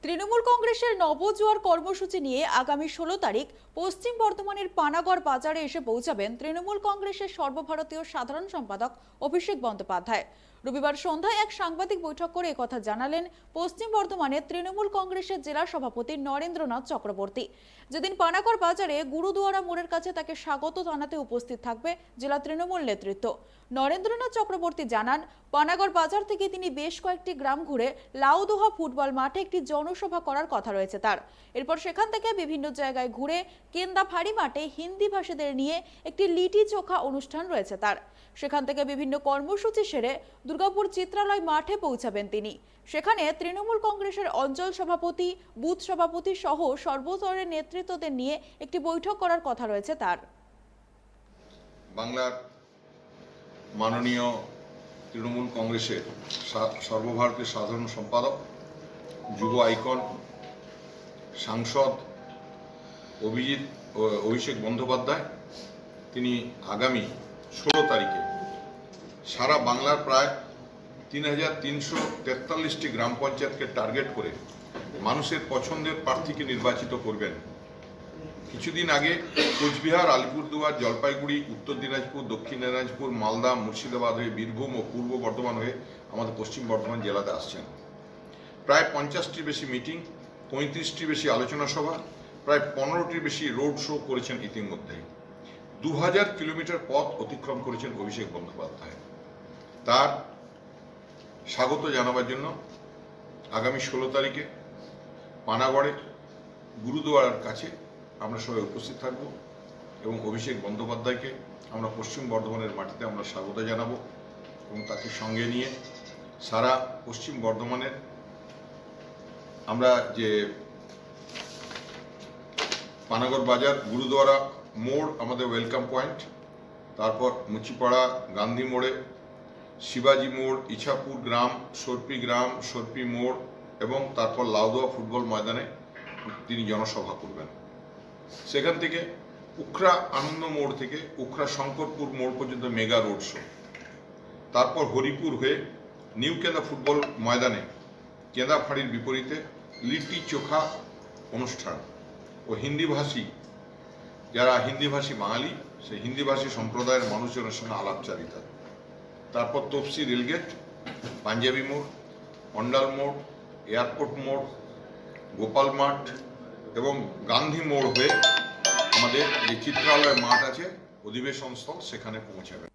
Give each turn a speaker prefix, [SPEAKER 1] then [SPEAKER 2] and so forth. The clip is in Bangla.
[SPEAKER 1] তৃণমূল কংগ্রেসের নবজোয়ার কর্মসূচি নিয়ে আগামী 16 তারিখ পশ্চিম বর্ধমানের পানাগড় বাজারে এসে পৌঁছাবেন তৃণমূল কংগ্রেসের সর্বভারতীয় সাধারণ সম্পাদক অভিষেক বন্দ্যোপাধ্যায়। রবিবার সন্ধ্যায় এক সাংবাদিক বৈঠক করে একথা জানালেন পশ্চিম বর্ধমানের তৃণমূল কংগ্রেসের জেলা সভাপতি নরেন্দ্রনাথ চক্রবর্তী। যেদিন পানাগড় বাজারে গুরুদুয়ারা মোড়ের কাছে তাকে স্বাগত জানাতে উপস্থিত থাকবে জেলা তৃণমূল নেতৃত্ব। নরেন্দ্রনাথ চক্রবর্তী জানান, পানাগড় বাজার থেকে তিনি বেশ কয়েকটি গ্রাম ঘুরে লাউদোহা ফুটবল মাঠে একটি জনসভা করার কথা রয়েছে তার। এরপর সেখান থেকে বিভিন্ন জায়গায় ঘুরে কেন্দা ফাঁড়ি মাঠে হিন্দি ভাষীদের নিয়ে একটি লিটি চোখা অনুষ্ঠান রয়েছে তার। সেখান থেকে বিভিন্ন কর্মসূচি সেরে দুর্গাপুর চিত্রালয় মাঠে পৌঁছাবেন তিনি। সেখানে তৃণমূল কংগ্রেসের অঞ্চল সভাপতি, বুথ সভাপতি সহ সর্বস্তরের নেতৃত্বদের নিয়ে একটি বৈঠক করার কথা রয়েছে তার।
[SPEAKER 2] বাংলার মাননীয় তৃণমূল কংগ্রেসের সর্বভারতীয় সাধারণ সম্পাদক, যুব আইকন, সাংসদ অভিষেক বন্দ্যোপাধ্যায় তিনি আগামী 16 তারিখে সারা বাংলার প্রায় 3343টি গ্রাম পঞ্চায়েতকে টার্গেট করে মানুষের পছন্দের প্রার্থীকে নির্বাচিত করবেন। কিছুদিন আগে কোচবিহার, আলিপুরদুয়ার, জলপাইগুড়ি, উত্তর দিনাজপুর, দক্ষিণ দিনাজপুর, মালদা, মুর্শিদাবাদ হয়ে বীরভূম ও পূর্ব বর্ধমান হয়ে আমাদের পশ্চিম বর্ধমান জেলাতে আসছেন। প্রায় 50টির বেশি মিটিং, 35টির বেশি আলোচনা সভা, প্রায় 15টির বেশি রোড শো করেছেন। ইতিমধ্যে 2000 কিলোমিটার পথ অতিক্রম করেছেন অভিষেক বন্দ্যোপাধ্যায়। তার স্বাগত জানাবার জন্য আগামী 16 তারিখে পানাগড়ে গুরুদুয়ারার কাছে আমরা সবাই উপস্থিত থাকব এবং অভিষেক বন্দ্যোপাধ্যায়কে আমরা পশ্চিম বর্ধমানের মাটিতে আমরা স্বাগত জানাবো এবং তাকে সঙ্গে নিয়ে সারা পশ্চিম বর্ধমানের আমরা যে পানাগড় বাজার, গুরুদুয়ারা মোড় আমাদের ওয়েলকাম পয়েন্ট, তারপর মুচিপাড়া, গান্ধী মোড়ে, শিবাজি মোড়, ইছাপুর গ্রাম, সর্পি গ্রাম, সর্পি মোড় এবং তারপর লাউদোয়া ফুটবল ময়দানে তিনি জনসভা করবেন। সেখান থেকে উখরা আনন্দ মোড় থেকে উখরা শঙ্করপুর মোড় পর্যন্ত মেগা রোড শো, তারপর হরিপুর হয়ে নিউ কেন্দা ফুটবল ময়দানে কেন্দা ফাঁড়ির বিপরীতে লিটি চোখা অনুষ্ঠান ও হিন্দিভাষী যারা হিন্দিভাষী বাঙালি সেই হিন্দিভাষী সম্প্রদায়ের মানুষজনের সঙ্গে আলাপচারিতা, তারপর তপসি রেলগেট, পাঞ্জাবি মোড়, অন্ডাল মোড়, এয়ারপোর্ট মোড়, গোপাল মাঠ এবং গান্ধী মোড় হয়ে আমাদের যে চিত্রালয় মাঠ আছে অধিবেশন স্থল সেখানে পৌঁছাবে।